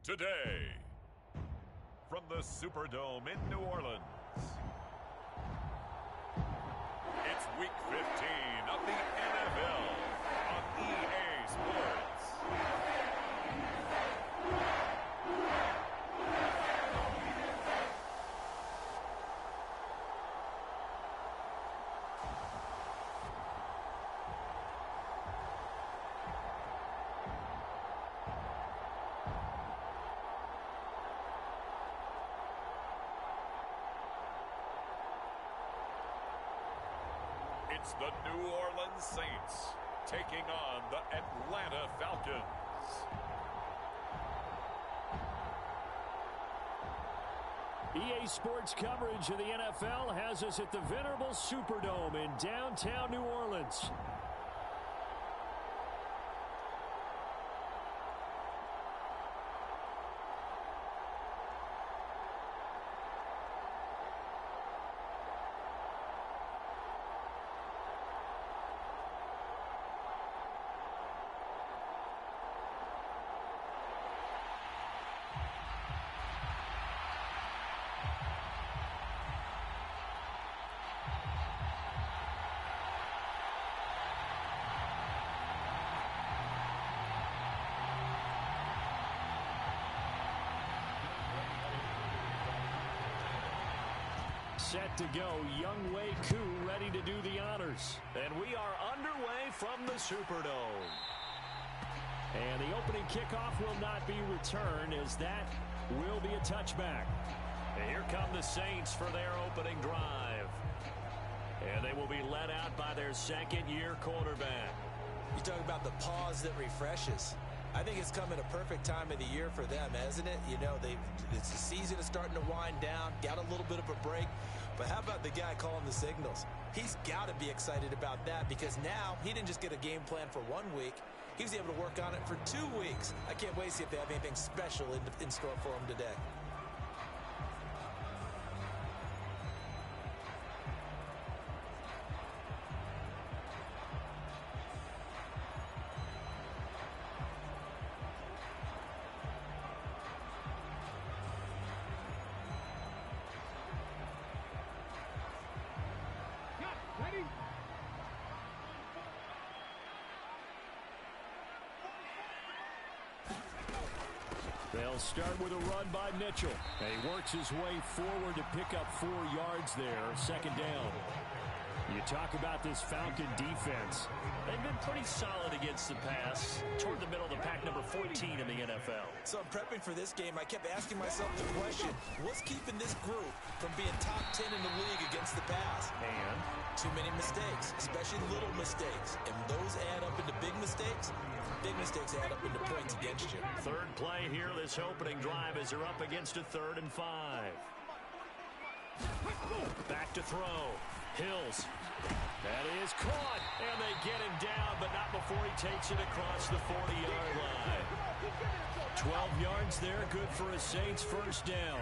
today. From the Superdome in New Orleans, it's Week 15 of the NFL on EA Sports. It's the New Orleans Saints taking on the Atlanta Falcons. EA Sports coverage of the NFL has us at the venerable Superdome in downtown New Orleans. Set to go, Younghoe Koo ready to do the honors. And we are underway from the Superdome. And the opening kickoff will not be returned, as that will be a touchback. And here come the Saints for their opening drive. And they will be led out by their second-year quarterback. You talk about the pause that refreshes. I think it's coming a perfect time of the year for them, hasn't it? You know, it's the season is starting to wind down, got a little bit of a break. But how about the guy calling the signals? He's got to be excited about that, because now he didn't just get a game plan for 1 week. He was able to work on it for 2 weeks. I can't wait to see if they have anything special in store for him today. They'll start with a run by Mitchell. And he works his way forward to pick up 4 yards there, second down. You talk about this Falcon defense. They've been pretty solid against the pass, toward the middle of the pack, number 14 in the NFL. So I'm prepping for this game. I kept asking myself the question, what's keeping this group from being top 10 in the league against the pass? And too many mistakes, especially little mistakes. And those add up into big mistakes. Big mistakes add up into points against you. Third play here, this opening drive, as they're up against a 3rd and 5. Back to throw. Hills. That is caught, and they get him down, but not before he takes it across the 40-yard line. 12 yards there, good for a Saints first down.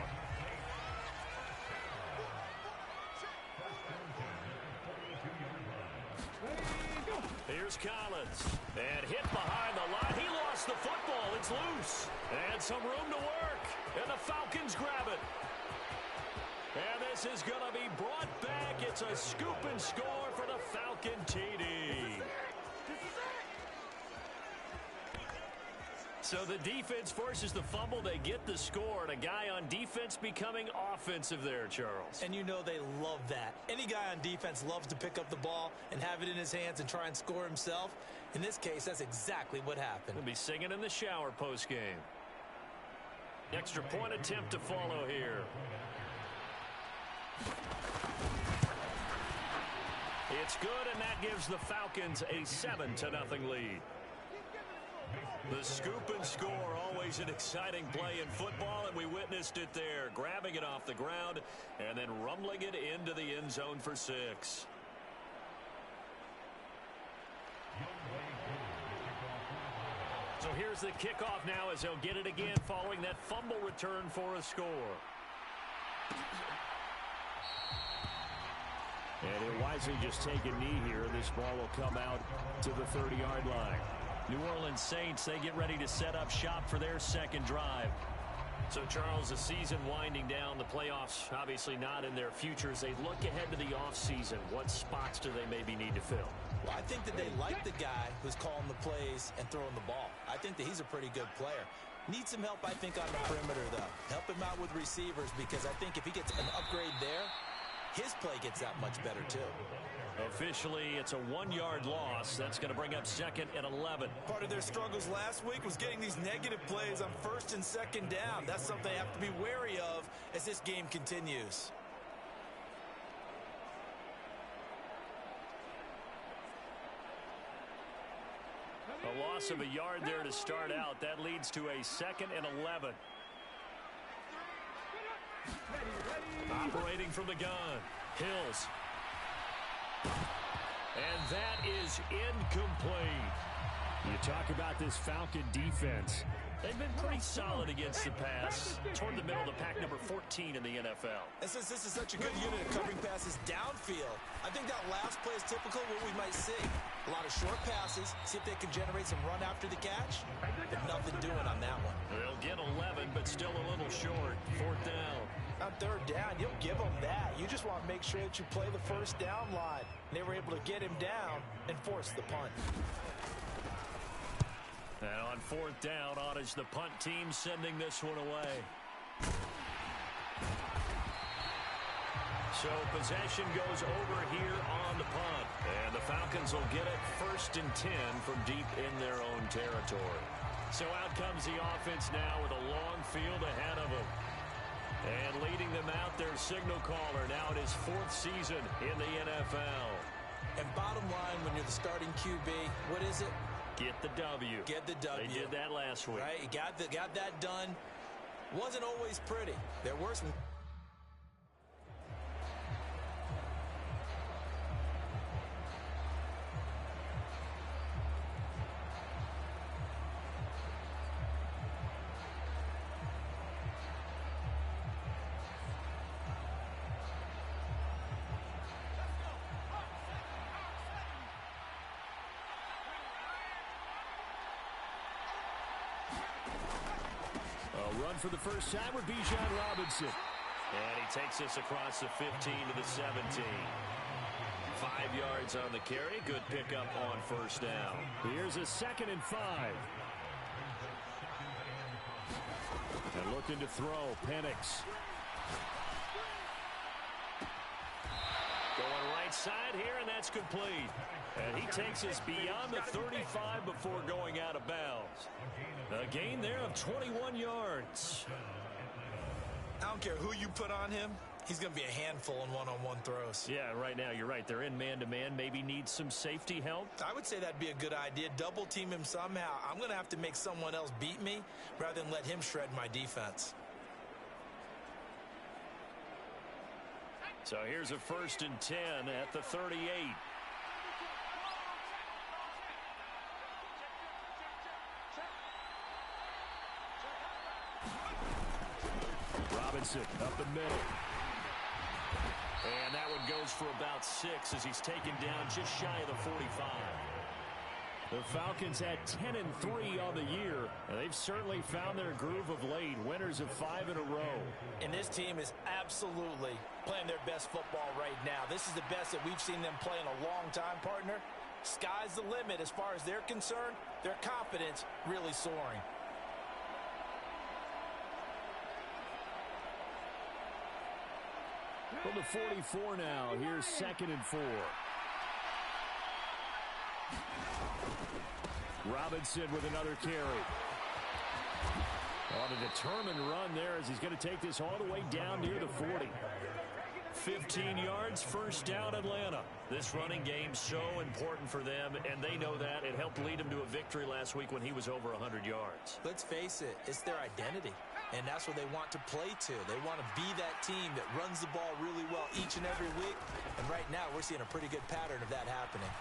Here's Collins, and hit behind the line. He lost the football. It's loose, and some room to work, and the Falcons grab it. And this is going to be brought back. It's a scoop and score for the Falcon TD. So the defense forces the fumble. They get the score, and a guy on defense becoming offensive there, Charles. And you know they love that. Any guy on defense loves to pick up the ball and have it in his hands and try and score himself. In this case, that's exactly what happened. He'll be singing in the shower post-game. Extra point attempt to follow here. It's good, and that gives the Falcons a 7-0 lead. The scoop and score, always an exciting play in football, and we witnessed it there, grabbing it off the ground and then rumbling it into the end zone for 6. So here's the kickoff now, as they'll get it again following that fumble return for a score. And he'll wisely just take a knee here. This ball will come out to the 30-yard line. New Orleans Saints, they get ready to set up shop for their second drive. So, Charles, the season winding down, the playoffs obviously not in their future. As they look ahead to the offseason, what spots do they maybe need to fill? Well, I think that they like the guy who's calling the plays and throwing the ball. I think that he's a pretty good player. Needs some help, I think, on the perimeter, though. Help him out with receivers, because I think if he gets an upgrade there, his play gets that much better, too. Officially, it's a 1-yard loss. That's going to bring up 2nd and 11. Part of their struggles last week was getting these negative plays on 1st and 2nd down. That's something they have to be wary of as this game continues. A loss of a yard there to start out. That leads to a 2nd and 11. Operating from the gun, Hills. And that is incomplete. You talk about this Falcon defense. They've been pretty solid against the pass. Toward the middle of the pack, number 14 in the NFL. And since this is such a good unit of covering passes downfield, I think that last play is typical of what we might see. A lot of short passes, see if they can generate some run after the catch. But nothing doing on that one. They'll get 11, but still a little short. 4th down. On 3rd down, you'll give them that. You just want to make sure that you play the 1st down line. They were able to get him down and force the punt. And on 4th down, on is the punt team sending this one away. So possession goes over here on the punt. And the Falcons will get it 1st and 10 from deep in their own territory. So out comes the offense now with a long field ahead of them. And leading them out, their signal caller. Now it is 4th season in the NFL. And bottom line, when you're the starting QB, what is it? Get the W. Get the W. They did that last week. Right, got that done. Wasn't always pretty. There were some... Run for the first time with Bijan Robinson. And he takes us across the 15 to the 17. 5 yards on the carry. Good pickup on 1st down. Here's a 2nd and 5. And looking to throw, Penix. Going right side here, and that's complete. And he takes us beyond the 35 before going out of bounds. A gain there of 21 yards. I don't care who you put on him. He's going to be a handful in one-on-one throws. Yeah, right now you're right. They're in man-to-man. Maybe needs some safety help. I would say that'd be a good idea. Double team him somehow. I'm going to have to make someone else beat me rather than let him shred my defense. So here's a 1st and 10 at the 38. Robinson up the middle. And that one goes for about 6 as he's taken down just shy of the 45. The Falcons had 10-3 on the year, and they've certainly found their groove of late. Winners of 5 in a row. And this team is absolutely playing their best football right now. This is the best that we've seen them play in a long time, partner. Sky's the limit as far as they're concerned. Their confidence really soaring. From the 44 now, here's 2nd and 4. Robinson with another carry. On a determined run there as he's going to take this all the way down near the 40. 15 yards, 1st down Atlanta. This running game so important for them, and they know that. It helped lead them to a victory last week when he was over 100 yards. Let's face it, it's their identity, and that's what they want to play to. They want to be that team that runs the ball really well each and every week, and right now we're seeing a pretty good pattern of that happening.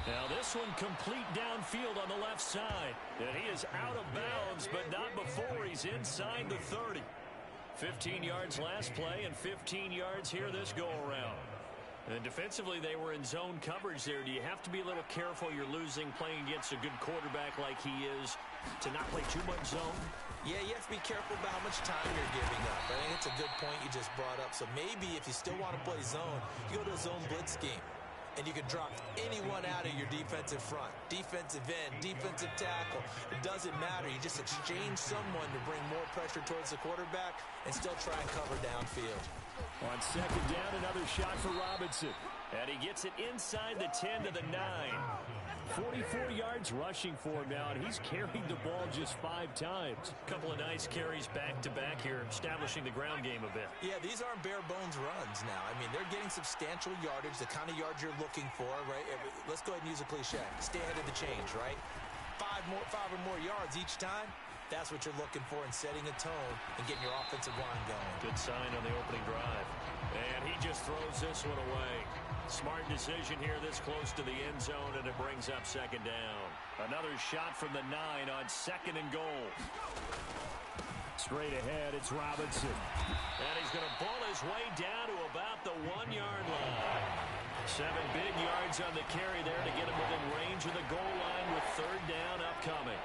Now this one complete downfield on the left side, and he is out of bounds, but not before he's inside the 30. 15 yards last play and 15 yards here this go-around. And defensively, they were in zone coverage there. Do you have to be a little careful? You're losing playing against a good quarterback like he is to not play too much zone? Yeah, you have to be careful about how much time you're giving up. I think it's a good point you just brought up. So maybe if you still want to play zone, you go to a zone blitz scheme. And you can drop anyone out of your defensive front. Defensive end, defensive tackle. It doesn't matter. You just exchange someone to bring more pressure towards the quarterback and still try and cover downfield. On second down, another shot for Robinson. And he gets it inside the 10 to the 9. 44 yards rushing for him now, and he's carried the ball just 5 times. Couple of nice carries back-to-back here, establishing the ground game a bit. Yeah, these aren't bare-bones runs now. I mean, they're getting substantial yardage, the kind of yards you're looking for, right? Let's go ahead and use a cliche. Stay ahead of the change, right? 5 or more yards each time. That's what you're looking for in setting a tone and getting your offensive line going. Good sign on the opening drive. And he just throws this one away. Smart decision here this close to the end zone, and it brings up second down. Another shot from the 9 on second and goal. Straight ahead, it's Robinson. And he's going to ball his way down to about the 1-yard line. 7 big yards on the carry there to get him within range of the goal line with third down upcoming.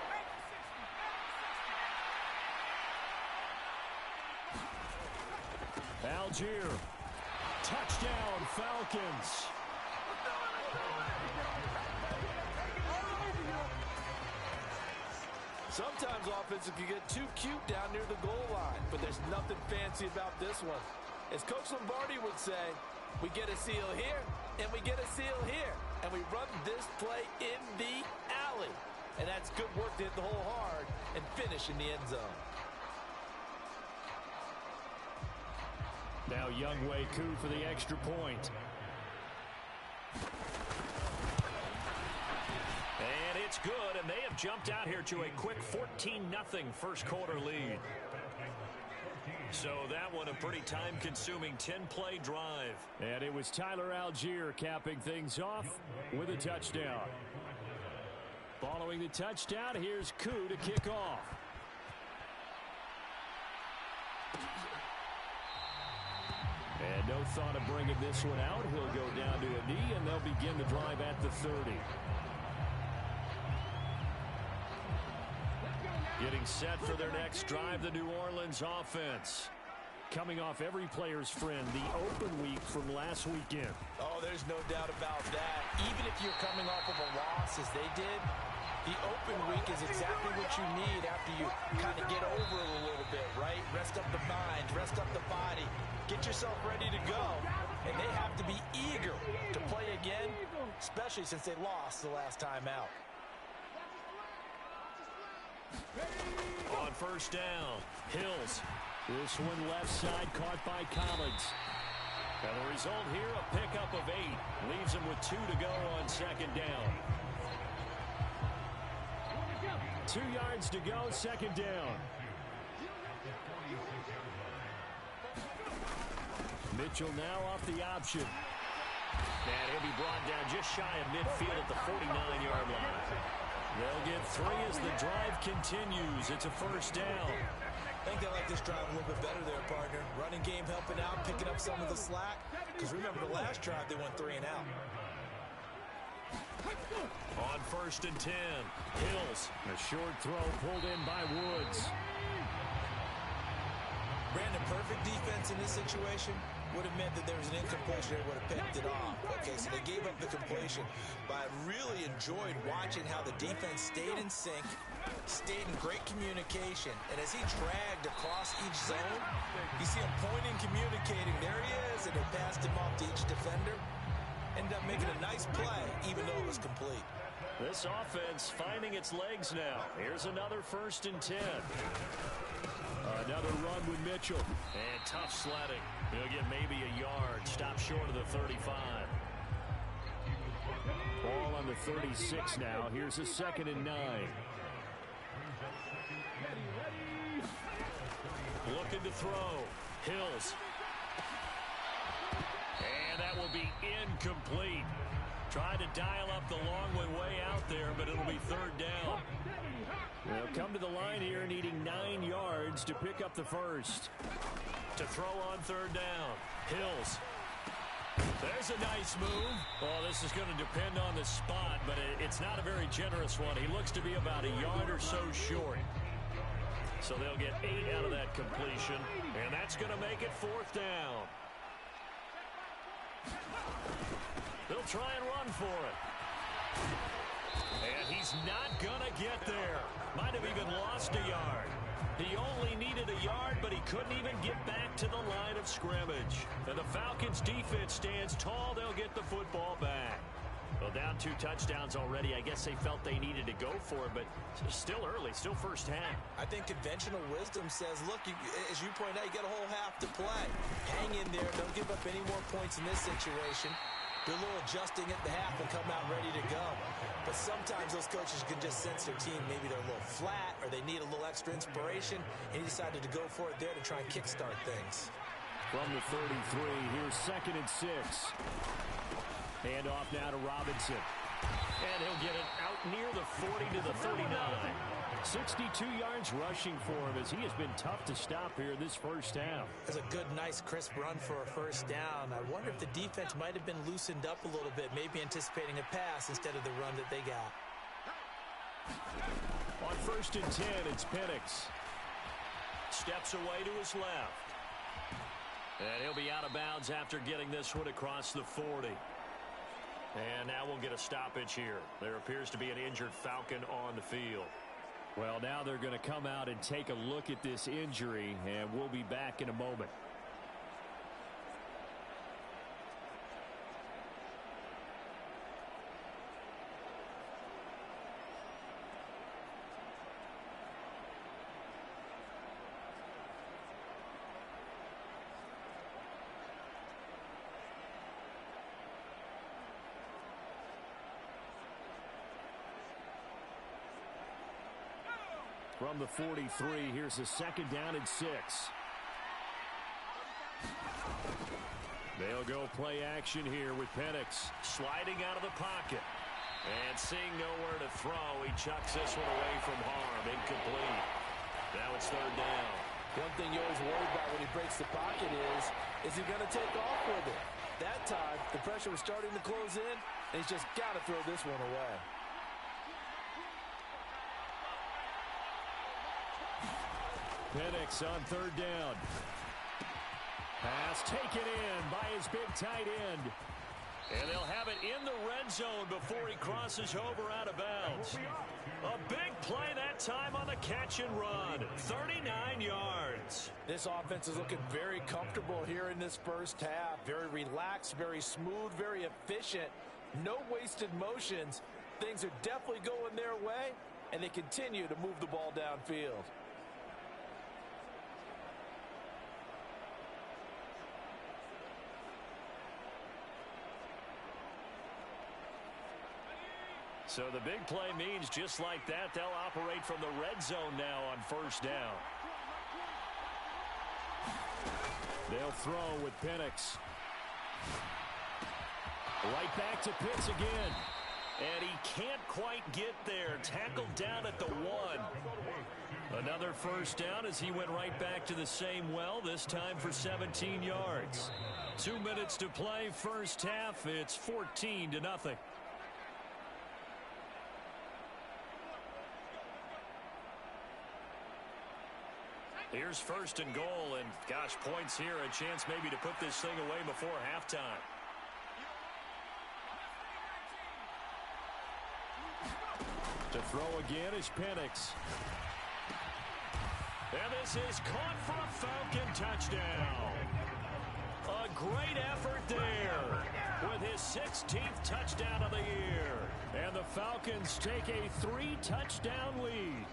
Algier. Touchdown, Falcons. Sometimes offenses can get too cute down near the goal line, but there's nothing fancy about this one. As Coach Lombardi would say, we get a seal here, and we get a seal here, and we run this play in the alley. And that's good work to hit the hole hard and finish in the end zone. Now Younghoe Koo for the extra point. And it's good, and they have jumped out here to a quick 14-0 first quarter lead. So that one a pretty time-consuming 10-play drive. And it was Tyler Algier capping things off with a touchdown. Following the touchdown, here's Koo to kick off. And no thought of bringing this one out. He'll go down to a knee, and they'll begin the drive at the 30. Getting set for their next drive, the New Orleans offense. Coming off every player's friend, the open week from last weekend. Oh, there's no doubt about that. Even if you're coming off of a loss as they did, the open week is exactly what you need after you kind of get over it a little bit, right? Rest up the mind, rest up the body. Get yourself ready to go, and they have to be eager to play again, especially since they lost the last time out. On first down, Hills. This one left side caught by Collins. And the result here, a pickup of 8. Leaves him with 2 to go on second down. 2 yards to go, second down. Mitchell now off the option. And he'll be brought down just shy of midfield at the 49-yard line. They'll get 3 as the drive continues. It's a first down. I think they like this drive a little bit better there, partner. Running game helping out, picking up some of the slack. Because remember, the last drive, they went 3 and out. On first and 10, Hills. A short throw pulled in by Woods. Brandon, perfect defense in this situation would have meant that there was an incompletion that would have picked it off. Okay, so they gave up the completion. But I really enjoyed watching how the defense stayed in sync, stayed in great communication. And as he dragged across each zone, you see him pointing, communicating. There he is, and they passed him off to each defender. Ended up making a nice play, even though it was complete. This offense finding its legs now. Here's another first and 10. Another run with Mitchell. And tough sledding. He'll get maybe a yard. Stop short of the 35. Ball on the 36 now. Here's a second and 9. Looking to throw. Hills. And that will be incomplete. Tried to dial up the long way out there, but it'll be third down. They'll come to the line here needing 9 yards to pick up the first. To throw on third down. Hills. There's a nice move. Well, this is going to depend on the spot, but it's not a very generous one. He looks to be about a yard or so short. So they'll get 8 out of that completion, and that's going to make it 4th down. They'll try and run for it. And he's not going to get there. Might have even lost a yard. He only needed a yard, but he couldn't even get back to the line of scrimmage. And the Falcons' defense stands tall. They'll get the football back. Well, down 2 touchdowns already. I guess they felt they needed to go for it, but still early, still first half. I think conventional wisdom says, look, as you point out, you got a whole half to play. Hang in there. Don't give up any more points in this situation. Do a little adjusting at the half and come out ready to go. But sometimes those coaches can just sense their team. Maybe they're a little flat or they need a little extra inspiration, and he decided to go for it there to try and kickstart things. From the 33, here's 2nd and 6. Hand off now to Robinson. And he'll get it out near the 40 to the 39. 62 yards rushing for him as he has been tough to stop here this first half. That's a good, nice, crisp run for a first down. I wonder if the defense might have been loosened up a little bit, maybe anticipating a pass instead of the run that they got. On 1st and 10, it's Penix. Steps away to his left. And he'll be out of bounds after getting this one across the 40. And now we'll get a stoppage here. There appears to be an injured Falcon on the field. Well, now they're going to come out and take a look at this injury, and we'll be back in a moment. From the 43, here's a 2nd down and 6. They'll go play action here with Penix sliding out of the pocket. And seeing nowhere to throw, he chucks this one away from harm. Incomplete. Now it's 3rd down. One thing you always worry about when he breaks the pocket is he going to take off with it? That time, the pressure was starting to close in, and he's just got to throw this one away. Penix on 3rd down. Pass taken in by his big tight end. And they'll have it in the red zone before he crosses over out of bounds. A big play that time on the catch and run. 39 yards. This offense is looking very comfortable here in this first half. Very relaxed, very smooth, very efficient. No wasted motions. Things are definitely going their way, and they continue to move the ball downfield. So the big play means just like that, they'll operate from the red zone now on 1st down. They'll throw with Penix. Right back to Pitts again. And he can't quite get there. Tackled down at the 1. Another 1st down as he went right back to the same well, this time for 17 yards. 2 minutes to play, first half. It's 14-0. Here's 1st and goal, and gosh, points here, a chance maybe to put this thing away before halftime. To throw again is Penix. And this is caught for a Falcon touchdown. A great effort there with his 16th touchdown of the year. And the Falcons take a 3-touchdown lead.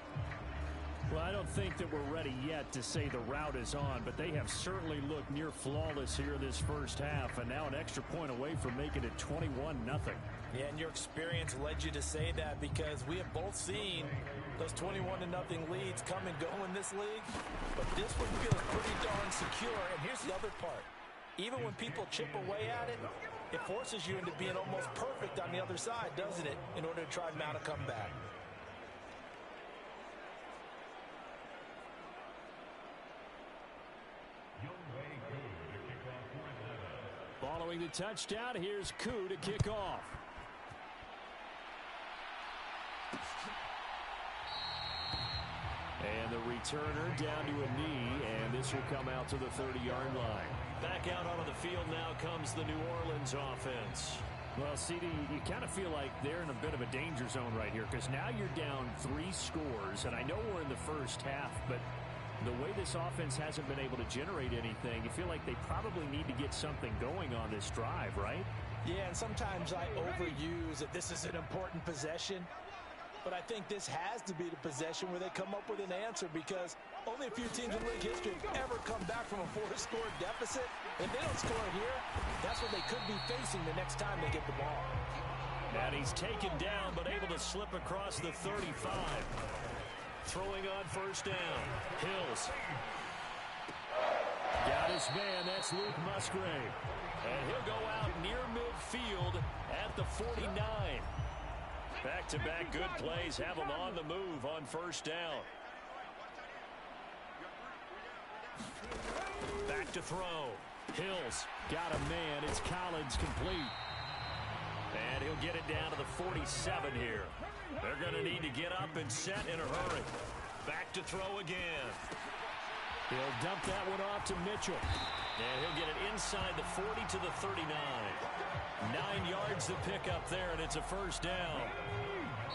Well, I don't think that we're ready yet to say the route is on, but they have certainly looked near flawless here this first half, and now an extra point away from making it 21-0. Yeah, and your experience led you to say that because we have both seen those 21-0 leads come and go in this league, but this one feels pretty darn secure. And here's the other part. Even when people chip away at it, it forces you into being almost perfect on the other side, doesn't it, in order to try and mount a comeback. Following the touchdown, here's Koo to kick off. And the returner down to a knee, and this will come out to the 30-yard line. Back out onto the field now comes the New Orleans offense. Well, CD, you kind of feel like they're in a bit of a danger zone right here because now you're down 3 scores, and I know we're in the first half, but the way this offense hasn't been able to generate anything, you feel like they probably need to get something going on this drive, right? Yeah, and sometimes I overuse that this is an important possession, but I think this has to be the possession where they come up with an answer because only a few teams in league history have ever come back from a 4-score deficit. If they don't score here, that's what they could be facing the next time they get the ball. And he's taken down but able to slip across the 35. Throwing on first down. Hills. Got his man. That's Luke Musgrave. And he'll go out near midfield at the 49. Back-to-back good plays have him on the move on first down. Back to throw. Hills. Got a man. It's Collins complete. And he'll get it down to the 47 here. They're going to need to get up and set in a hurry. Back to throw again. He'll dump that one off to Mitchell. And he'll get it inside the 40 to the 39. 9 yards to pick up there, and it's a first down.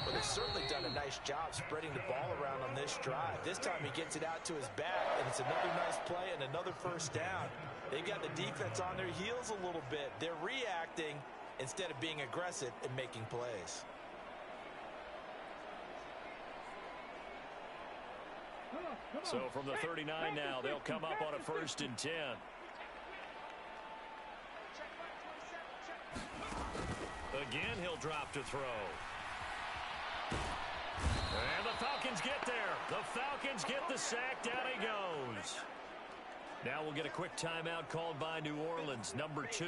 Well, they've certainly done a nice job spreading the ball around on this drive. This time he gets it out to his back, and it's another nice play and another first down. They've got the defense on their heels a little bit. They're reacting instead of being aggressive and making plays. So from the 39 now, they'll come up on a 1st and 10. Again, he'll drop to throw. And the Falcons get there. The Falcons get the sack. Down he goes. Now we'll get a quick timeout called by New Orleans, number 2,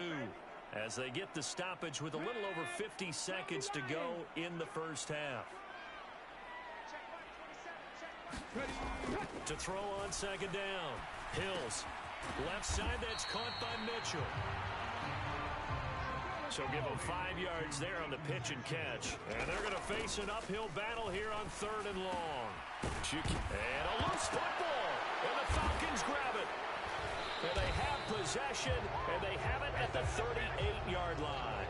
as they get the stoppage with a little over 50 seconds to go in the first half. To throw on second down. Hills. Left side, that's caught by Mitchell. So give them 5 yards there on the pitch and catch. And they're going to face an uphill battle here on 3rd and long. And a loose football. And the Falcons grab it. And they have possession, and they have it at the 38-yard line.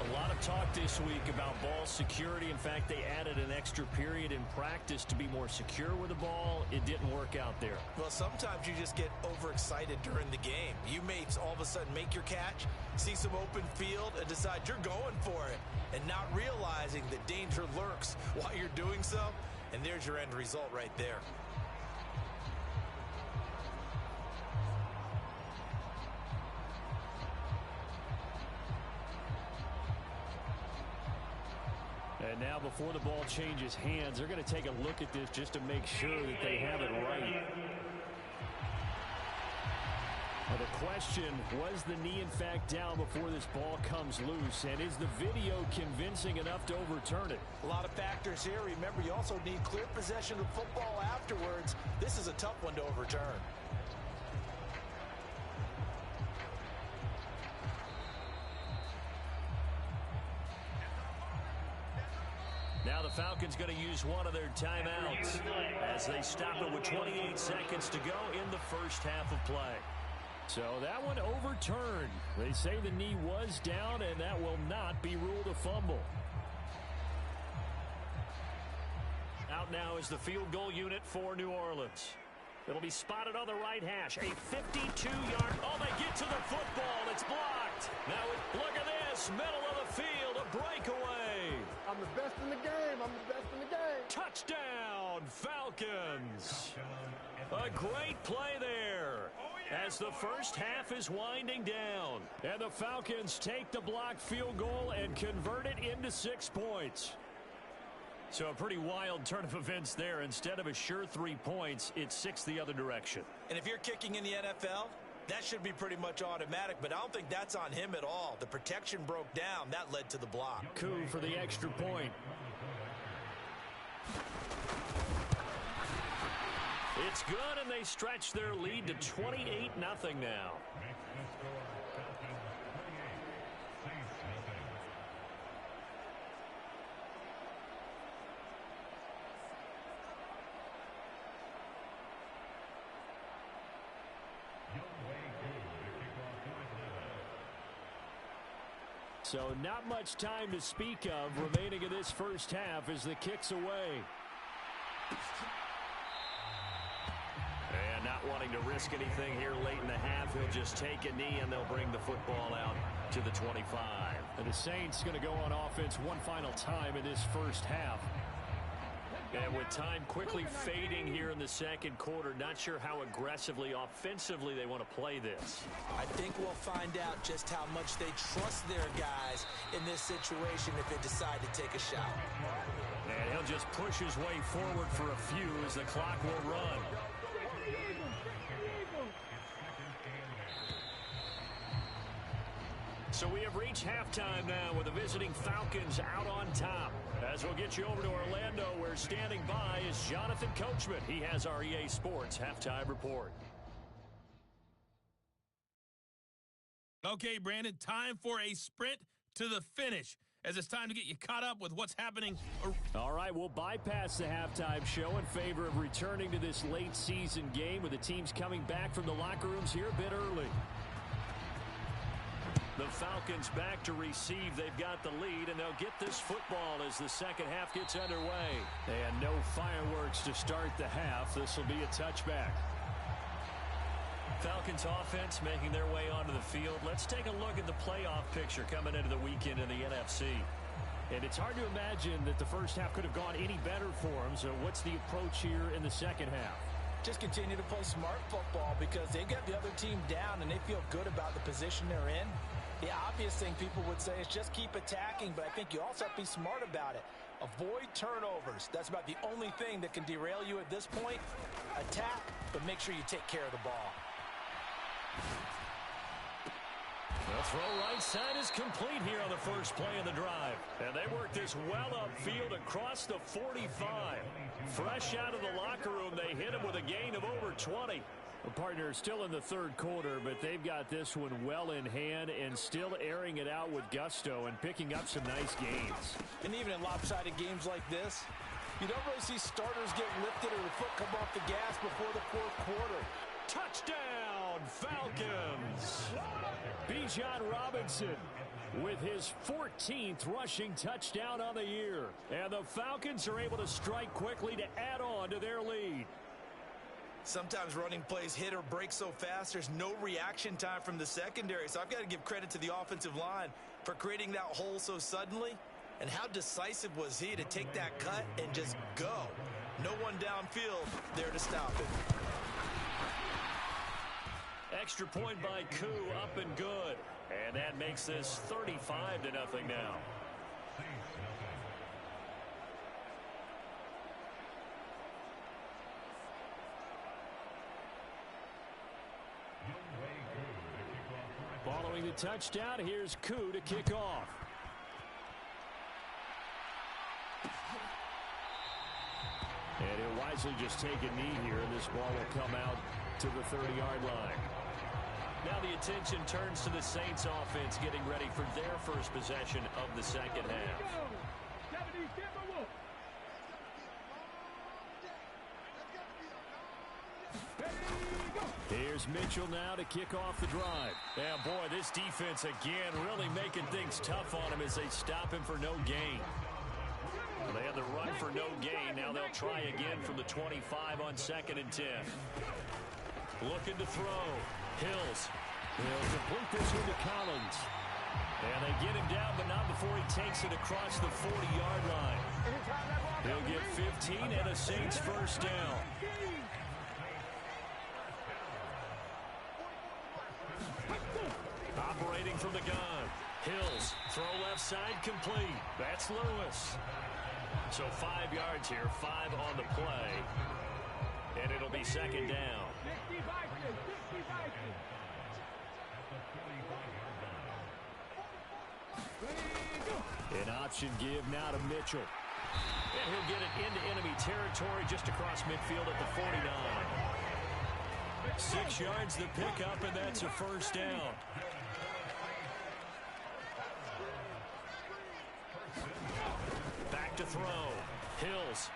A lot of talk this week about ball security. In fact, they added an extra period in practice to be more secure with the ball. It didn't work out there. Well, sometimes you just get overexcited during the game. You may all of a sudden make your catch, see some open field, and decide you're going for it, and not realizing that danger lurks while you're doing so. And there's your end result right there. And now before the ball changes hands, they're going to take a look at this just to make sure that they have it right. Well, the question, was the knee in fact down before this ball comes loose? And is the video convincing enough to overturn it? A lot of factors here. Remember, you also need clear possession of football afterwards. This is a tough one to overturn. Now the Falcons going to use one of their timeouts as they stop it with 28 seconds to go in the first half of play. So that one overturned. They say the knee was down, and that will not be ruled a fumble. Out now is the field goal unit for New Orleans. It'll be spotted on the right hash. A 52-yard. Oh, they get to the football. It's blocked. Now, look at this. Middle of the field. A breakaway. I'm the best in the game. I'm the best in the game. Touchdown, Falcons. A great play there as the first half is winding down. And the Falcons take the blocked field goal and convert it into 6 points. So a pretty wild turn of events there. Instead of a sure 3 points, it's 6 the other direction. And if you're kicking in the NFL, that should be pretty much automatic, but I don't think that's on him at all. The protection broke down. That led to the block. Coup for the extra point. It's good, and they stretch their lead to 28-0 now. So not much time to speak of remaining in this first half as the kick's away. And not wanting to risk anything here late in the half, he'll just take a knee and they'll bring the football out to the 25. And the Saints going to go on offense one final time in this first half. And with time quickly fading here in the second quarter, not sure how aggressively, offensively they want to play this. I think we'll find out just how much they trust their guys in this situation if they decide to take a shot. And he'll just push his way forward for a few as the clock will run. So we have reached halftime now with the visiting Falcons out on top. As we'll get you over to Orlando, where standing by is Jonathan Coachman. He has our EA Sports halftime report. Okay, Brandon, time for a sprint to the finish, as it's time to get you caught up with what's happening. All right, we'll bypass the halftime show in favor of returning to this late season game with the teams coming back from the locker rooms here a bit early. The Falcons back to receive. They've got the lead, and they'll get this football as the second half gets underway. And no fireworks to start the half. This will be a touchback. Falcons offense making their way onto the field. Let's take a look at the playoff picture coming into the weekend in the NFC. And it's hard to imagine that the first half could have gone any better for them. So what's the approach here in the second half? Just continue to play smart football because they get the other team down and they feel good about the position they're in. The obvious thing people would say is just keep attacking, but I think you also have to be smart about it. Avoid turnovers. That's about the only thing that can derail you at this point. Attack, but make sure you take care of the ball. The throw right side is complete here on the first play of the drive. And they work this well upfield across the 45. Fresh out of the locker room, they hit him with a gain of over 20. A partner still in the third quarter, but they've got this one well in hand and still airing it out with gusto and picking up some nice gains. And even in lopsided games like this, you don't really see starters get lifted or the foot come off the gas before the fourth quarter. Touchdown, Falcons! Bijan Robinson with his 14th rushing touchdown on the year. And the Falcons are able to strike quickly to add on to their lead. Sometimes running plays hit or break so fast, there's no reaction time from the secondary. So I've got to give credit to the offensive line for creating that hole so suddenly. And how decisive was he to take that cut and just go? No one downfield there to stop it. Extra point by Koo, up and good. And that makes this 35-0 now. Following the touchdown, here's Koo to kick off. And he'll wisely just take a knee here, and this ball will come out to the 30-yard line. Now the attention turns to the Saints offense getting ready for their first possession of the second half. Here's Mitchell now to kick off the drive. Yeah, boy, this defense again really making things tough on him as they stop him for no gain. They had the run for no gain. Now they'll try again from the 25 on 2nd and 10. Looking to throw. Hills. He'll complete this one to Collins. And they get him down, but not before he takes it across the 40-yard line. He'll get 15 and a Saints first down. Operating from the gun. Hills. Throw left side complete. That's Lewis. So 5 yards here, 5 on the play. And it'll be second down. An option give now to Mitchell. And he'll get it into enemy territory just across midfield at the 49. 6 yards the pickup, and that's a first down. Back to throw. Hills.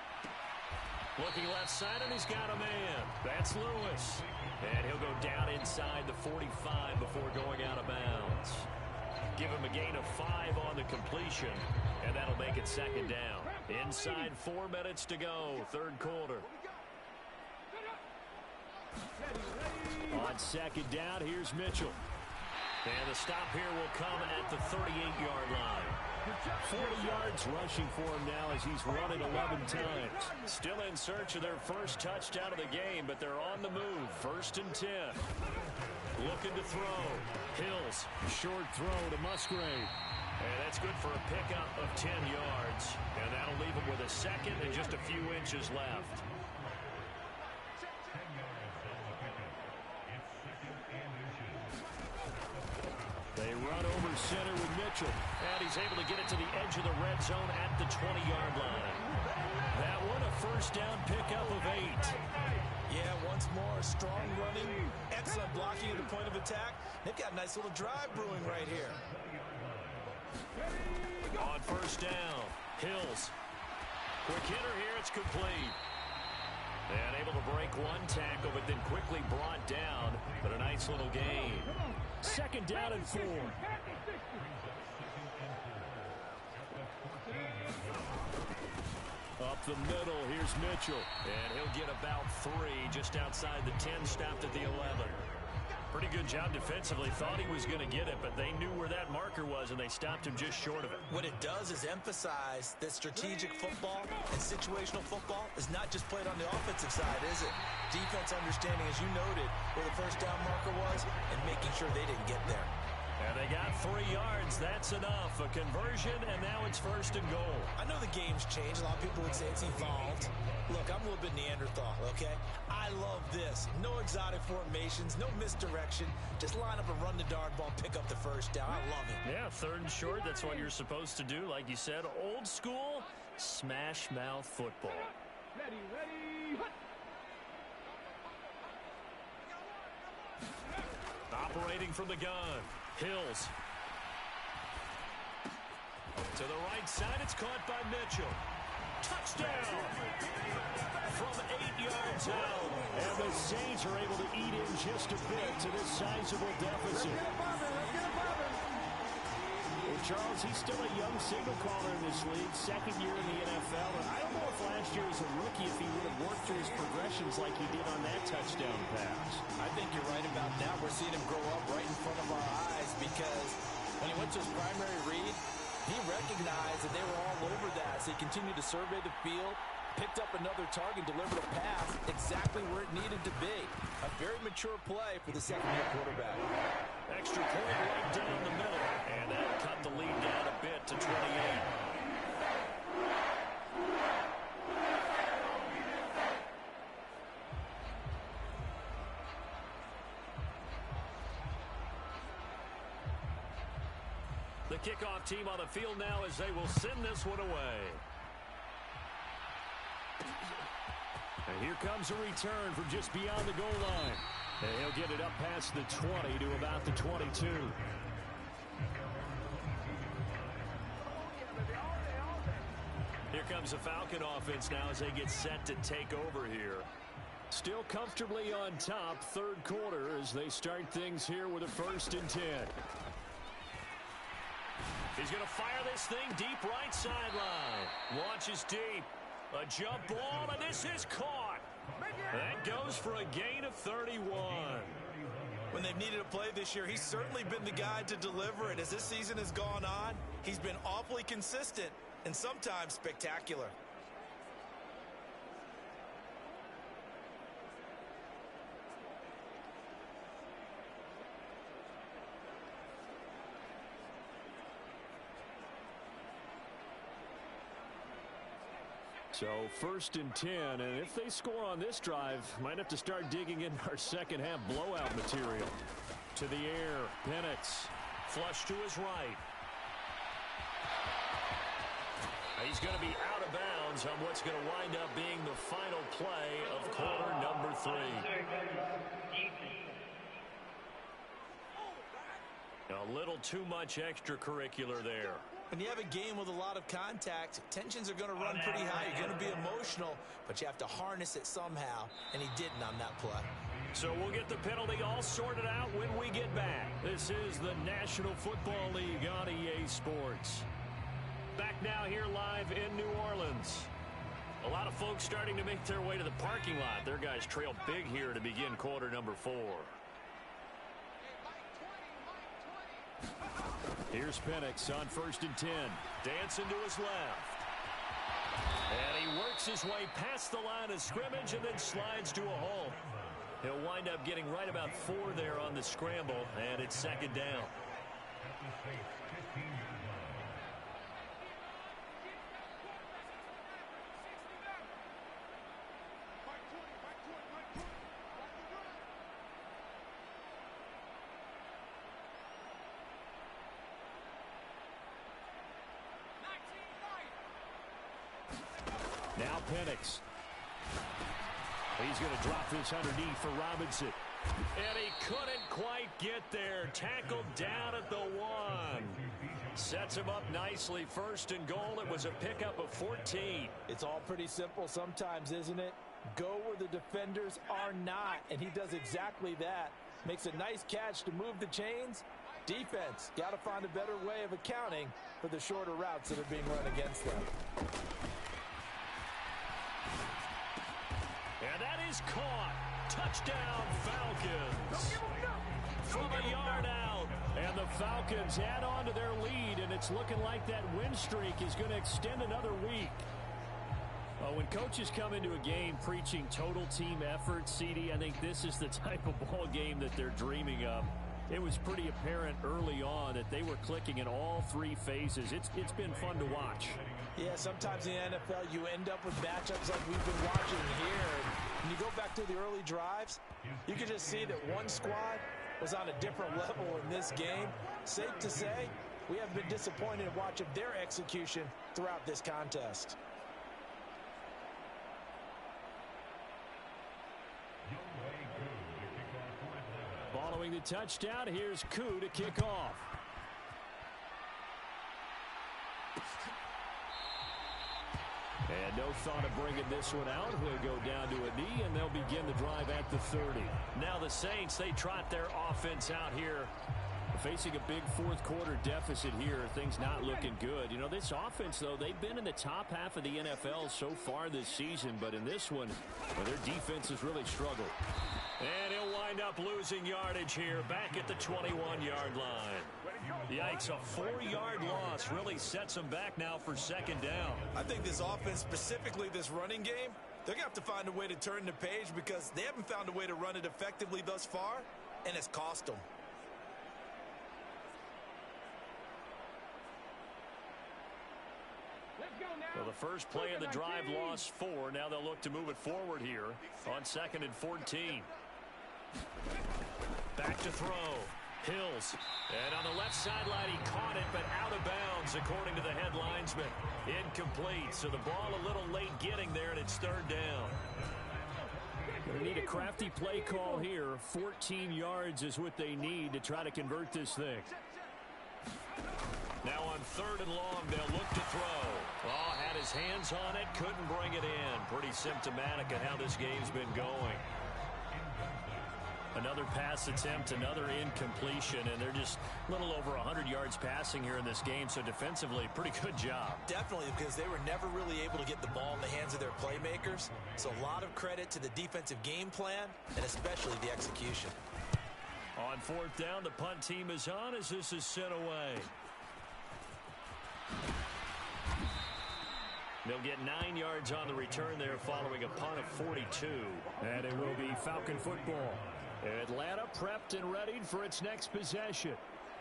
Looking left side, and he's got a man. That's Lewis. And he'll go down inside the 45 before going out of bounds. Give him a gain of 5 on the completion, and that'll make it second down. Inside 4 minutes to go, third quarter. On second down, here's Mitchell. And the stop here will come at the 38-yard line. 40 yards rushing for him now as he's run it 11 times. Still in search of their first touchdown of the game, but they're on the move. 1st and 10. Looking to throw. Hills, short throw to Musgrave. And that's good for a pickup of 10 yards. And that'll leave him with a second and just a few inches left. They run over center with Mitchell. And he's able to get it to the edge of the red zone at the 20-yard line. That one a first down pickup of 8. Yeah, once more, strong running, excellent blocking at the point of attack. They've got a nice little drive brewing right here. On first down, Hills. Quick hitter here, it's complete. And able to break one tackle, but then quickly brought down. But a nice little gain. Second down and 4. Up the middle, here's Mitchell. And he'll get about 3 just outside the 10, stopped at the 11. Pretty good job defensively. Thought he was going to get it, but they knew where that marker was, and they stopped him just short of it. What it does is emphasize that strategic football and situational football is not just played on the offensive side, is it? Defense understanding, as you noted, where the first down marker was and making sure they didn't get there. And they got 3 yards. That's enough. A conversion, and now it's 1st and goal. I know the game's changed. A lot of people would say it's evolved. Look, I'm a little bit Neanderthal, okay? I love this. No exotic formations, no misdirection. Just line up and run the darn ball, pick up the first down. I love it. Yeah, 3rd and short. That's what you're supposed to do. Like you said, old school, smash mouth football. Ready. Operating from the gun. Hills. To the right side, it's caught by Mitchell. Touchdown! From 8 yards out. And the Saints are able to eat in just a bit to this sizable deficit. Well, Charles, he's still a young signal caller in this league, 2nd year in the NFL. And I don't know if last year as a rookie, if he would have worked through his progressions like he did on that touchdown pass. I think you're right about that. We're seeing him grow up right in front of our eyes because when he went to his primary read, he recognized that they were all over that. So he continued to survey the field, picked up another target, delivered a pass exactly where it needed to be. A very mature play for the second-year quarterback. Extra point right down the middle. And that'll cut the lead down a bit to 28. The kickoff team on the field now as they will send this one away. And here comes a return from just beyond the goal line. And he'll get it up past the 20 to about the 22. Here comes the Falcon offense now as they get set to take over here. Still comfortably on top, 3rd quarter as they start things here with a 1st and 10. He's going to fire this thing deep right sideline. Launches deep. A jump ball, and this is caught. That goes for a gain of 31. When they've needed a play this year, he's certainly been the guy to deliver it. As this season has gone on, he's been awfully consistent and sometimes spectacular. So 1st and 10, and if they score on this drive, might have to start digging in our second half blowout material. To the air, Penix, flush to his right. He's going to be out of bounds on what's going to wind up being the final play of quarter number 3. A little too much extracurricular there. When you have a game with a lot of contact, tensions are going to run pretty high. You're going to be emotional, but you have to harness it somehow, and he didn't on that play. So we'll get the penalty all sorted out when we get back. This is the National Football League on EA Sports. Back now here live in New Orleans. A lot of folks starting to make their way to the parking lot. Their guys trail big here to begin quarter number 4. Here's Penix on 1st and 10. Dancing to his left. And he works his way past the line of scrimmage and then slides to a halt. He'll wind up getting right about 4 there on the scramble, and it's 2nd down. Now Penix. He's going to drop this underneath for Robinson. And he couldn't quite get there. Tackled down at the 1. Sets him up nicely. 1st and goal. It was a pickup of 14. It's all pretty simple sometimes, isn't it? Go where the defenders are not. And he does exactly that. Makes a nice catch to move the chains. Defense, got to find a better way of accounting for the shorter routes that are being run against them. And that is caught. Touchdown, Falcons. From a yard out. And the Falcons add on to their lead, and it's looking like that win streak is going to extend another week. When coaches come into a game preaching total team effort, CD, I think this is the type of ball game that they're dreaming of. It was pretty apparent early on that they were clicking in all 3 phases. It's been fun to watch. Yeah, sometimes in the NFL you end up with matchups like we've been watching here. When you go back to the early drives, you can just see that one squad was on a different level in this game. Safe to say, we have been disappointed in watching their execution throughout this contest. Following the touchdown, here's Koo to kick off. And no thought of bringing this one out. He'll go down to a knee, and they'll begin the drive at the 30. Now the Saints, they trot their offense out here. Facing a big 4th quarter deficit here. Things not looking good. You know, this offense, though, they've been in the top half of the NFL so far this season. But in this one, well, their defense has really struggled. And he'll wind up losing yardage here back at the 21-yard line. Yikes, a 4-yard loss really sets them back now for 2nd down. I think this offense, specifically this running game, they're going to have to find a way to turn the page because they haven't found a way to run it effectively thus far, and it's cost them. Well, the first play of the drive lost 4. Now they'll look to move it forward here on 2nd and 14. Back to throw. Hills. And on the left sideline, he caught it, but out of bounds, according to the head linesman. Incomplete. So the ball a little late getting there, and it's 3rd down. They need a crafty play call here. 14 yards is what they need to try to convert this thing. Now on 3rd and long, they'll look to throw. Oh, had his hands on it, couldn't bring it in. Pretty symptomatic of how this game's been going. Another pass attempt, another incompletion, and they're just a little over 100 yards passing here in this game, so defensively, pretty good job. Definitely, because they were never really able to get the ball in the hands of their playmakers. So a lot of credit to the defensive game plan, and especially the execution. On 4th down, the punt team is on as this is sent away. They'll get 9 yards on the return there following a punt of 42. And it will be Falcon football. Atlanta prepped and readied for its next possession.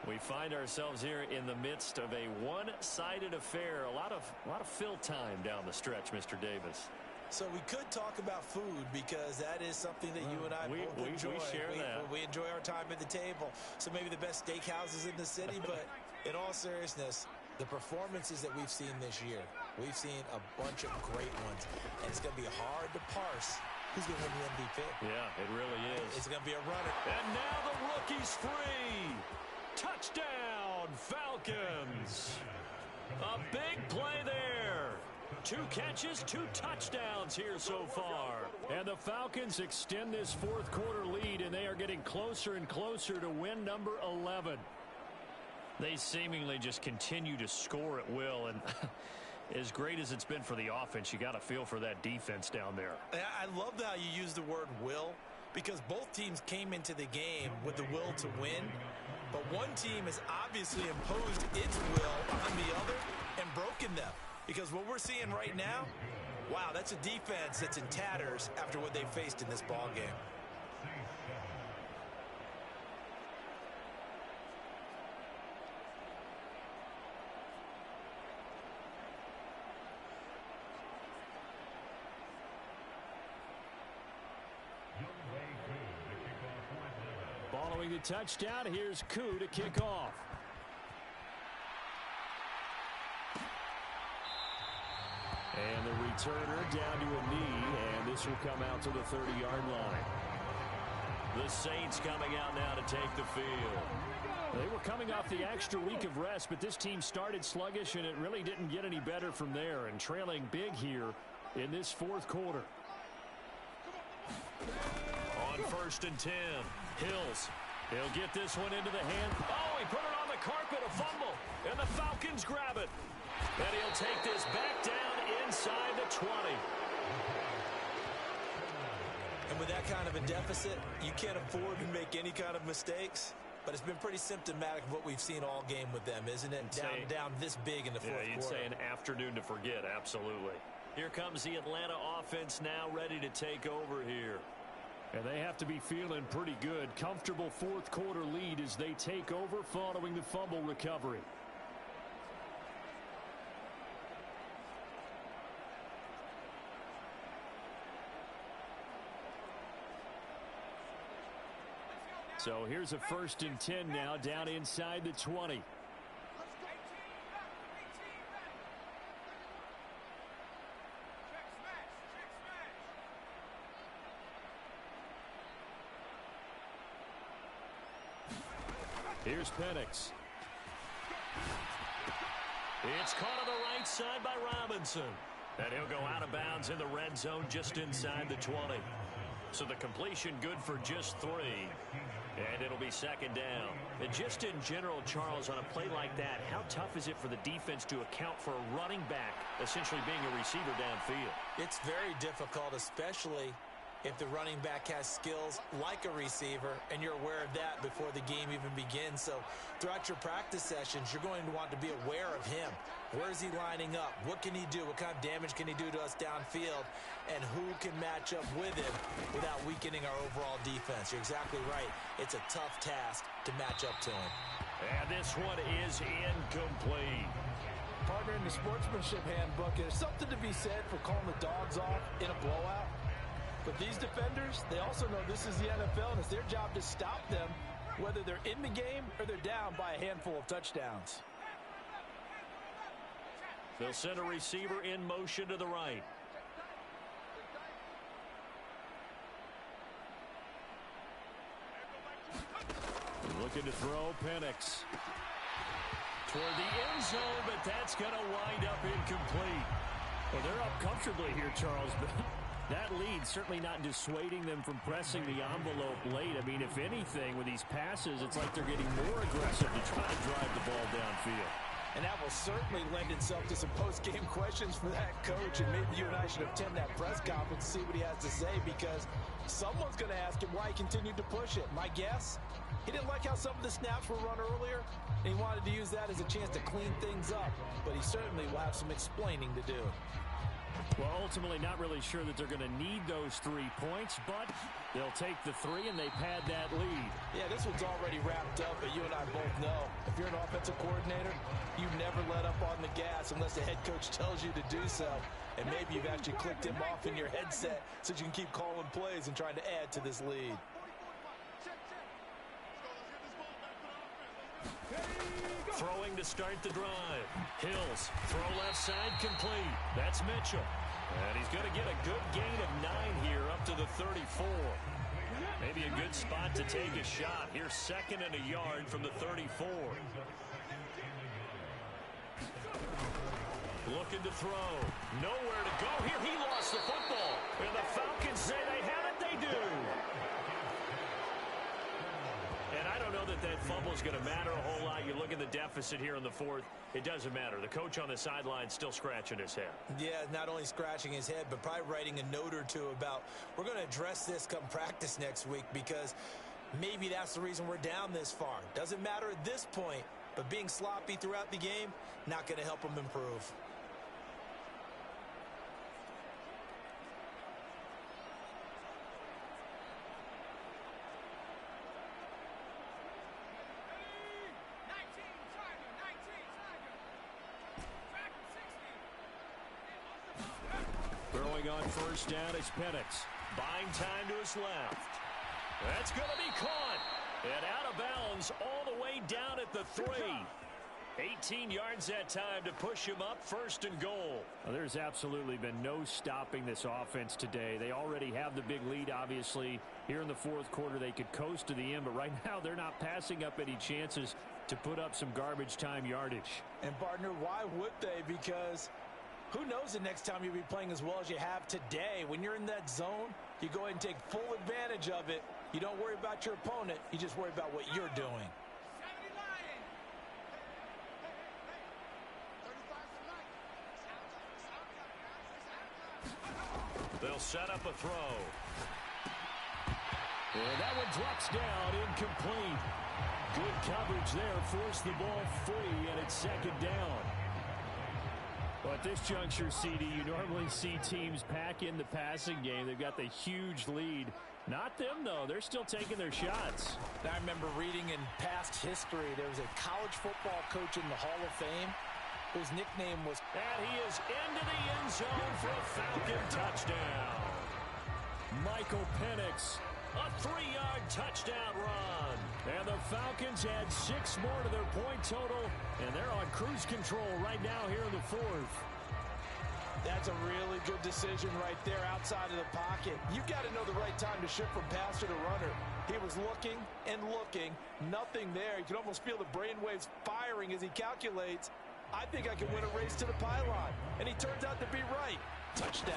We find ourselves here in the midst of a one-sided affair. A lot of fill time down the stretch, Mr. Davis. So we could talk about food because that is something that you and I both enjoy. We share that. We enjoy our time at the table. So maybe the best steakhouses in the city, but in all seriousness, the performances that we've seen this year, we've seen a bunch of great ones, and it's going to be hard to parse who's going to win the MVP. Yeah, it really is. It's going to be a runner. And now the rookie's free. Touchdown, Falcons. A big play there. 2 catches, 2 touchdowns here so far. And the Falcons extend this fourth quarter lead, and they are getting closer and closer to win number 11. They seemingly just continue to score at will, and as great as it's been for the offense, you got to feel for that defense down there. I love how you use the word will, because both teams came into the game with the will to win, but one team has obviously imposed its will on the other and broken them. Because what we're seeing right now, wow, that's a defense that's in tatters after what they faced in this ball game. Following the touchdown, here's Koo to kick off. And the returner down to a knee, and this will come out to the 30-yard line. The Saints coming out now to take the field. They were coming off the extra week of rest, but this team started sluggish, and it really didn't get any better from there, and trailing big here in this fourth quarter. On 1st and 10, Hills. He'll get this one into the hand. Oh, he put it on the carpet, a fumble, and the Falcons grab it. And he'll take this back down inside the 20. And with that kind of a deficit, you can't afford to make any kind of mistakes. But it's been pretty symptomatic of what we've seen all game with them, isn't it? Down this big in the fourth quarter. You'd say an afternoon to forget, absolutely. Here comes the Atlanta offense now ready to take over here. And they have to be feeling pretty good. Comfortable fourth quarter lead as they take over following the fumble recovery. So here's a 1st and 10 now down inside the 20. Here's Penix. It's caught on the right side by Robinson. And he'll go out of bounds in the red zone just inside the 20. So the completion good for just 3. And it'll be 2nd down. And just in general, Charles, on a play like that, how tough is it for the defense to account for a running back essentially being a receiver downfield? It's very difficult, especially if the running back has skills like a receiver, and you're aware of that before the game even begins. So throughout your practice sessions, you're going to want to be aware of him. Where is he lining up? What can he do? What kind of damage can he do to us downfield? And who can match up with him without weakening our overall defense? You're exactly right. It's a tough task to match up to him. And this one is incomplete. Partner, in the sportsmanship handbook, there's something to be said for calling the dogs off in a blowout. But these defenders, they also know this is the NFL, and it's their job to stop them, whether they're in the game or they're down by a handful of touchdowns. They'll send a receiver in motion to the right. Looking to throw, Penix. Toward the end zone, but that's going to wind up incomplete. Well, they're up comfortably here, Charles, but that lead certainly not dissuading them from pressing the envelope late. I mean, if anything, with these passes, it's like they're getting more aggressive to try to drive the ball downfield. And that will certainly lend itself to some post-game questions for that coach, and maybe you and I should attend that press conference and see what he has to say, because someone's going to ask him why he continued to push it. My guess, he didn't like how some of the snaps were run earlier, and he wanted to use that as a chance to clean things up, but he certainly will have some explaining to do. Well, ultimately not really sure that they're going to need those 3 points, but they'll take the 3 and they pad that lead. Yeah, this one's already wrapped up, but you and I both know if you're an offensive coordinator, you never let up on the gas unless the head coach tells you to do so. And maybe you've actually clicked him off in your headset so you can keep calling plays and trying to add to this lead. Throwing to start the drive. Hills, throw left side, complete. That's Mitchell. And he's going to get a good gain of 9 here up to the 34. Maybe a good spot to take a shot. Here's 2nd and a yard from the 34. Looking to throw. Nowhere to go here. He lost the football. And the Falcons say they have it. They do. And I don't know that that fumble is going to matter a whole lot. You look at the deficit here in the fourth. It doesn't matter. The coach on the sideline still scratching his head. Yeah, not only scratching his head, but probably writing a note or two about we're going to address this come practice next week because maybe that's the reason we're down this far. Doesn't matter at this point, but being sloppy throughout the game, not going to help him improve. Throwing on first down is Penix. Buying time to his left. That's going to be caught. And out of bounds all the way down at the 3. 18 yards that time to push him up, first and goal. Well, there's absolutely been no stopping this offense today. They already have the big lead, obviously. Here in the fourth quarter, they could coast to the end, but right now they're not passing up any chances to put up some garbage time yardage. And, partner, why would they? Because who knows the next time you'll be playing as well as you have today. When you're in that zone, you go ahead and take full advantage of it. You don't worry about your opponent. You just worry about what you're doing. They'll set up a throw. And that one drops down, incomplete. Good coverage there, forced the ball free, and it's second down. Well, at this juncture, CD, you normally see teams pack in the passing game. They've got the huge lead. Not them, though. They're still taking their shots. I remember reading in past history, there was a college football coach in the Hall of Fame whose nickname was... And he is into the end zone for a Falcon touchdown. Michael Penix, a 3-yard touchdown run. And the Falcons add 6 more to their point total, and they're on cruise control right now here in the fourth. That's a really good decision right there outside of the pocket. You got to know the right time to shift from passer to runner. He was looking and looking, nothing there. You can almost feel the brainwaves firing as he calculates, I think I can win a race to the pylon. And he turns out to be right. Touchdown.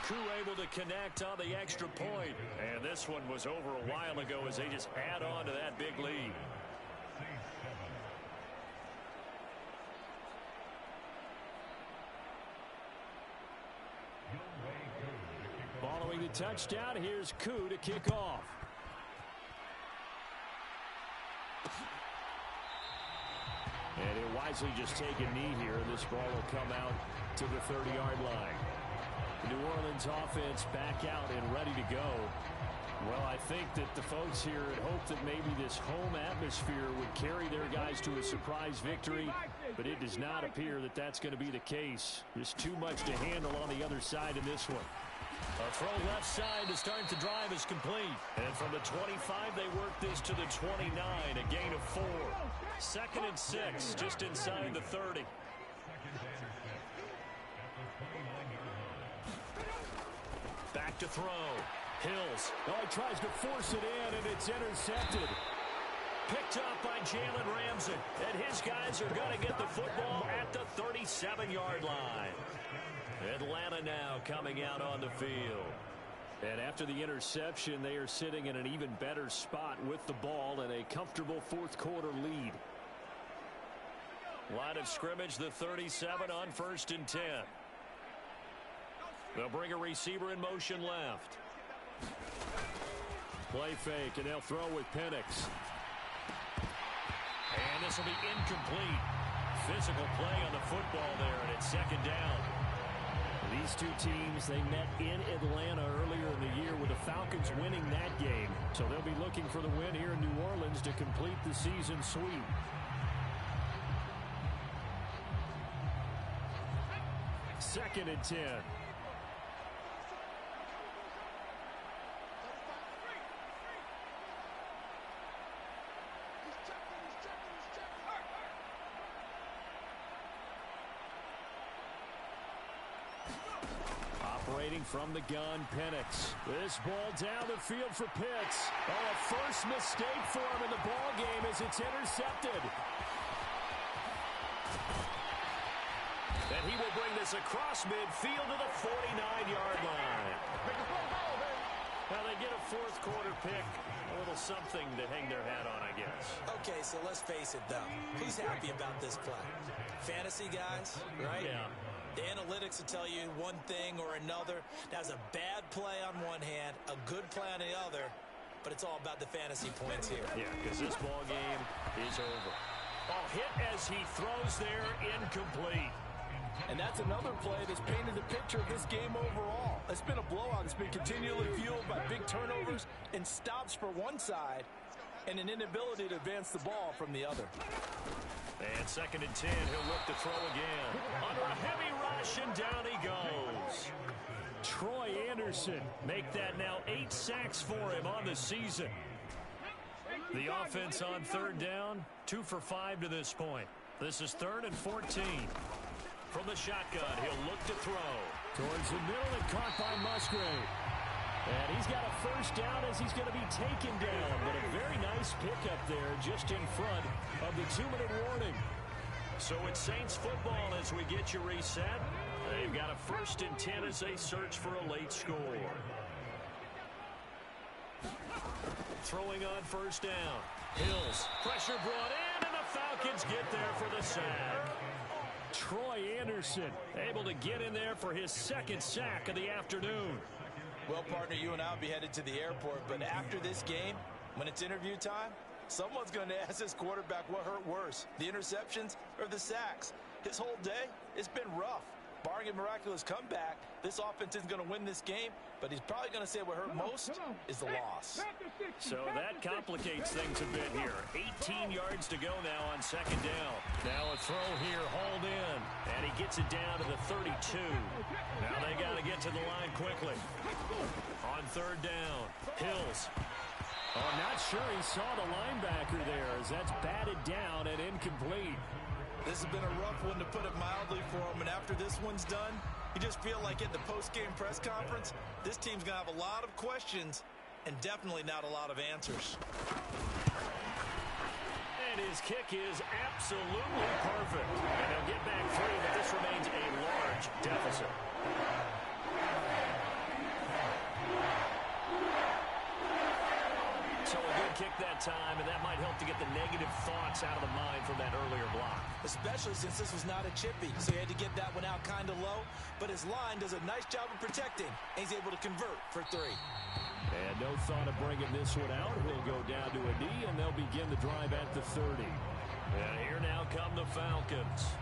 Koo able to connect on the extra point. And this one was over a while ago as they just add on to that big lead. Following the touchdown, here's Koo to kick off. And he'll wisely just take a knee here. This ball will come out to the 30-yard line. The New Orleans offense back out and ready to go. Well, I think that the folks here had hoped that maybe this home atmosphere would carry their guys to a surprise victory, but it does not appear that that's going to be the case. There's too much to handle on the other side in this one. A throw left side to start the drive is complete. And from the 25, they work this to the 29, a gain of 4. 2nd and 6, just inside the 30. Back to throw. Hills. Oh, he tries to force it in, and it's intercepted. Picked up by Jalen Ramsey. And his guys are going to get the football at the 37-yard line. Atlanta now coming out on the field. And after the interception, they are sitting in an even better spot with the ball and a comfortable fourth quarter lead. Line of scrimmage, the 37 on 1st and 10. They'll bring a receiver in motion left. Play fake, and they'll throw with Penix. And this will be incomplete. Physical play on the football there, and it's 2nd down. These two teams, they met in Atlanta earlier in the year with the Falcons winning that game. So they'll be looking for the win here in New Orleans to complete the season sweep. Second and 10. Operating from the gun, Penix. This ball down the field for Pitts. Oh, a first mistake for him in the ball game as it's intercepted. pass across midfield to the 49-yard line. Now they get a fourth quarter pick. A little something to hang their hat on, I guess. Okay, so let's face it, though. Who's happy about this play? Fantasy guys, right? Yeah. The analytics will tell you one thing or another. That's a bad play on one hand, a good play on the other, but it's all about the fantasy points here. Yeah, because this ball game is over. Oh, hit as he throws there, incomplete. And that's another play that's painted the picture of this game overall. It's been a blowout. It's been continually fueled by big turnovers and stops for one side and an inability to advance the ball from the other. And 2nd and 10, he'll look to throw again. Under a heavy rush, and down he goes. Troy Anderson make that now 8 sacks for him on the season. The offense on 3rd down, 2 for 5 to this point. This is 3rd and 14. From the shotgun, he'll look to throw. Towards the middle and caught by Musgrave. And he's got a first down as he's going to be taken down. But a very nice pickup there just in front of the 2-minute warning. So it's Saints football as we get you reset. They've got a 1st and 10 as they search for a late score. Throwing on 1st down. Hills, pressure brought in, and the Falcons get there for the sack. Troy Anderson able to get in there for his 2nd sack of the afternoon. Well, partner, you and I will be headed to the airport, but after this game, when it's interview time, someone's going to ask this quarterback what hurt worse, the interceptions or the sacks. His whole day, it's been rough. Barring a miraculous comeback, this offense isn't going to win this game, but he's probably going to say what hurt most is the loss. So that complicates things a bit here. 18 yards to go now on 2nd down. Now a throw here, hauled in, and he gets it down to the 32. Now they got to get to the line quickly. On 3rd down, Hills. Oh, I'm not sure he saw the linebacker there as that's batted down and incomplete. This has been a rough one, to put it mildly, for him. And after this one's done, you just feel like at the post-game press conference, this team's going to have a lot of questions and definitely not a lot of answers. And his kick is absolutely perfect. And they'll get back 3, but this remains a large deficit. So a good kick that time, and that might help to get the negative thoughts out of the mind from that earlier block. Especially since this was not a chippy, so he had to get that one out kind of low. But his line does a nice job of protecting, and he's able to convert for 3. And no thought of bringing this one out. He'll go down to a knee, and they'll begin the drive at the 30. And here now come the Falcons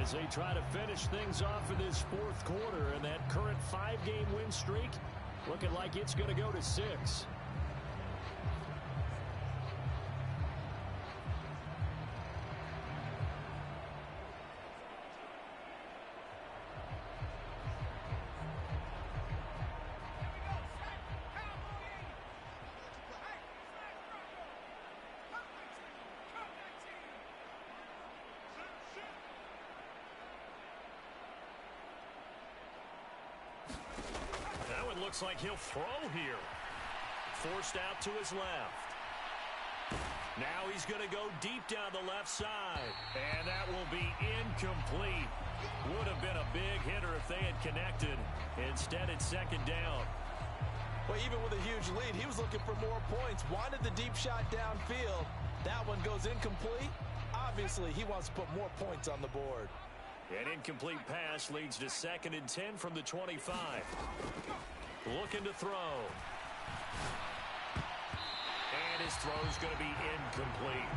as they try to finish things off in this 4th quarter. And that current 5-game win streak looking like it's going to go to 6. Looks like he'll throw here. Forced out to his left. Now he's going to go deep down the left side. And that will be incomplete. Would have been a big hitter if they had connected. Instead, it's 2nd down. Well, even with a huge lead, he was looking for more points. Wanted the deep shot downfield. That one goes incomplete. Obviously, he wants to put more points on the board. An incomplete pass leads to 2nd and 10 from the 25. Looking to throw. And his throw's going to be incomplete.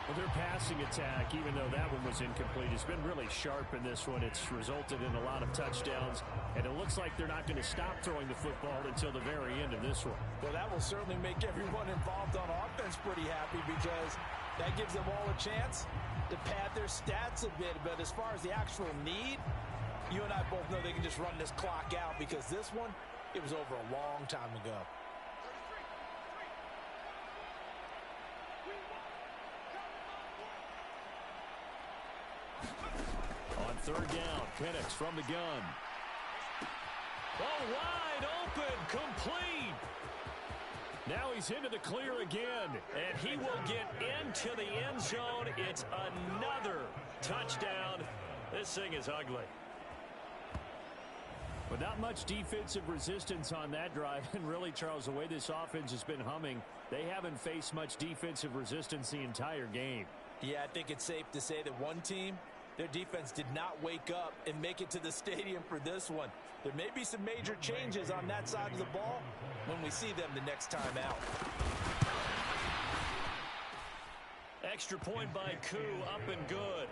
Well, their passing attack, even though that one was incomplete, has been really sharp in this one. It's resulted in a lot of touchdowns, and it looks like they're not going to stop throwing the football until the very end of this one. Well, that will certainly make everyone involved on offense pretty happy, because that gives them all a chance to pad their stats a bit. But as far as the actual need, you and I both know they can just run this clock out, because this one, it was over a long time ago. On 3rd down, Penix from the gun. Oh, wide open, complete. Now he's into the clear again, and he will get into the end zone. It's another touchdown. This thing is ugly. But not much defensive resistance on that drive. And really, Charles, the way this offense has been humming, they haven't faced much defensive resistance the entire game. Yeah, I think it's safe to say that one team, their defense did not wake up and make it to the stadium for this one. There may be some major changes on that side of the ball when we see them the next time out. Extra point by Koo, up and good.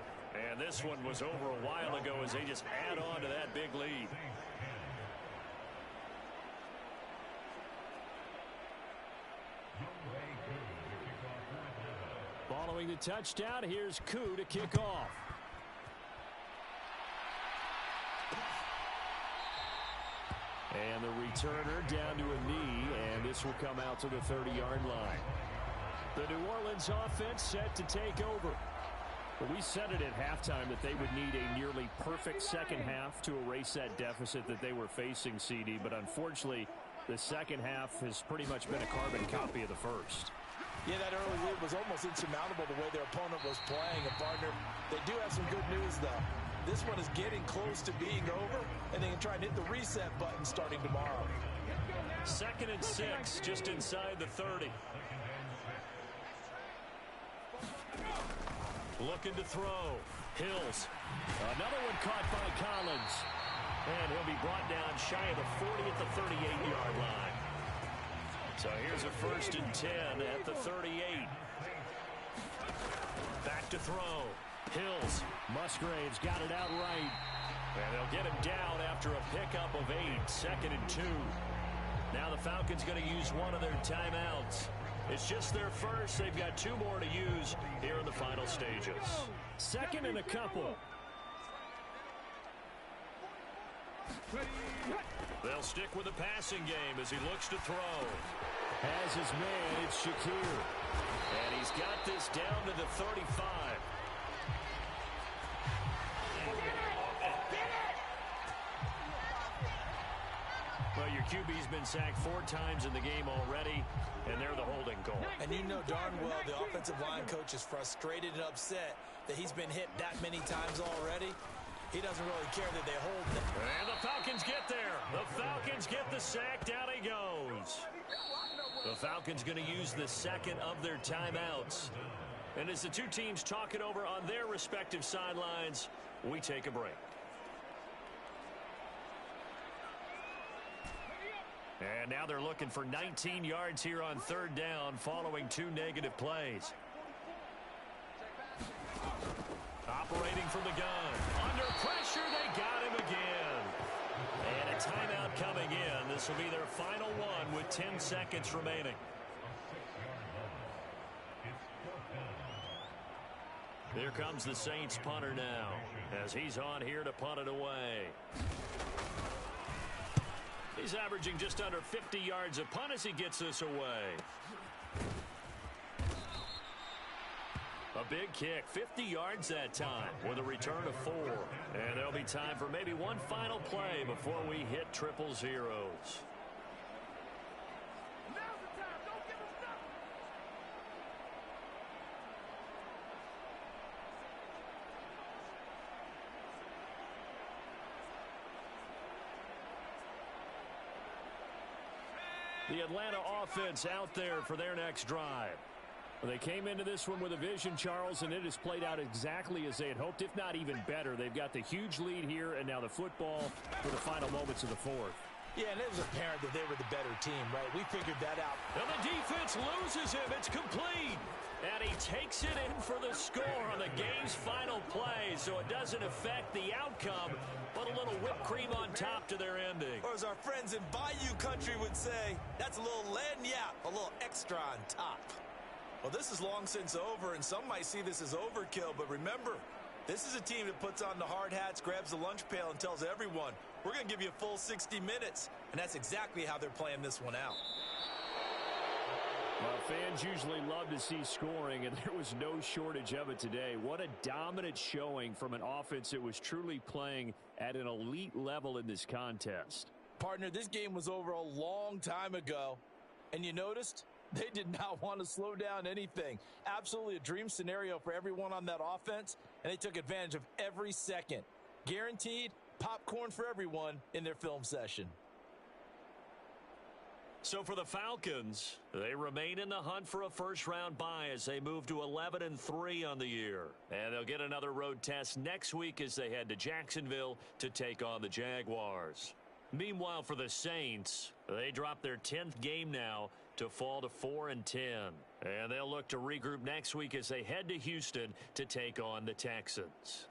And this one was over a while ago as they just add on to that big lead. Following the touchdown, here's Koo to kick off. And the returner down to a knee, and this will come out to the 30-yard line. The New Orleans offense set to take over. But we said it at halftime that they would need a nearly perfect second half to erase that deficit that they were facing, CD. But unfortunately, the second half has pretty much been a carbon copy of the first. Yeah, that early lead was almost insurmountable the way their opponent was playing. And, partner, they do have some good news, though. This one is getting close to being over, and they can try and hit the reset button starting tomorrow. 2nd and 6, just inside the 30. Looking to throw. Hills. Another one caught by Collins. And he'll be brought down shy of the 40 at the 38-yard line. So here's a 1st and 10 at the 38. Back to throw. Hills. Musgraves got it out right. And they'll get him down after a pickup of 8. 2nd and 2. Now the Falcons going to use one of their timeouts. It's just their first. They've got 2 more to use here in the final stages. 2nd and a couple. They'll stick with the passing game as he looks to throw. Has his man, it's Shakir. And he's got this down to the 35. Well, your QB's been sacked 4 times in the game already, and they're the holding goal. And you know darn well the offensive line coach is frustrated and upset that he's been hit that many times already. He doesn't really care that they hold them. And the Falcons get there. The Falcons get the sack. Down he goes. The Falcons going to use the 2nd of their timeouts. And as the 2 teams talk it over on their respective sidelines, we take a break. And now they're looking for 19 yards here on 3rd down following 2 negative plays. Operating from the gun. Under pressure, they got him again. And a timeout coming in. This will be their final one with 10 seconds remaining. Here comes the Saints punter now as he's on here to punt it away. He's averaging just under 50 yards a punt as he gets this away. A big kick, 50 yards that time with a return of 4. And there'll be time for maybe one final play before we hit triple zeros. The Atlanta offense out there for their next drive. Well, they came into this one with a vision, Charles, and it has played out exactly as they had hoped, if not even better. They've got the huge lead here, and now the football for the final moments of the 4th. Yeah, and it was apparent that they were the better team, right? We figured that out. And the defense loses him. It's complete. And he takes it in for the score on the game's final play, so it doesn't affect the outcome, but a little whipped cream on top to their ending. Or as our friends in Bayou Country would say, that's a little lagniappe, a little extra on top. Well, this is long since over, and some might see this as overkill, but remember, this is a team that puts on the hard hats, grabs the lunch pail, and tells everyone, we're going to give you a full 60 minutes, and that's exactly how they're playing this one out. Well, fans usually love to see scoring, and there was no shortage of it today. What a dominant showing from an offense that was truly playing at an elite level in this contest. Partner, this game was over a long time ago, and you noticed they did not want to slow down anything. Absolutely a dream scenario for everyone on that offense, and they took advantage of every second. Guaranteed, Popcorn for everyone in their film session. So for the Falcons, they remain in the hunt for a first-round bye as they move to 11-3 on the year. And they'll get another road test next week as they head to Jacksonville to take on the Jaguars. Meanwhile, for the Saints, they drop their 10th game now to fall to 4-10. And they'll look to regroup next week as they head to Houston to take on the Texans.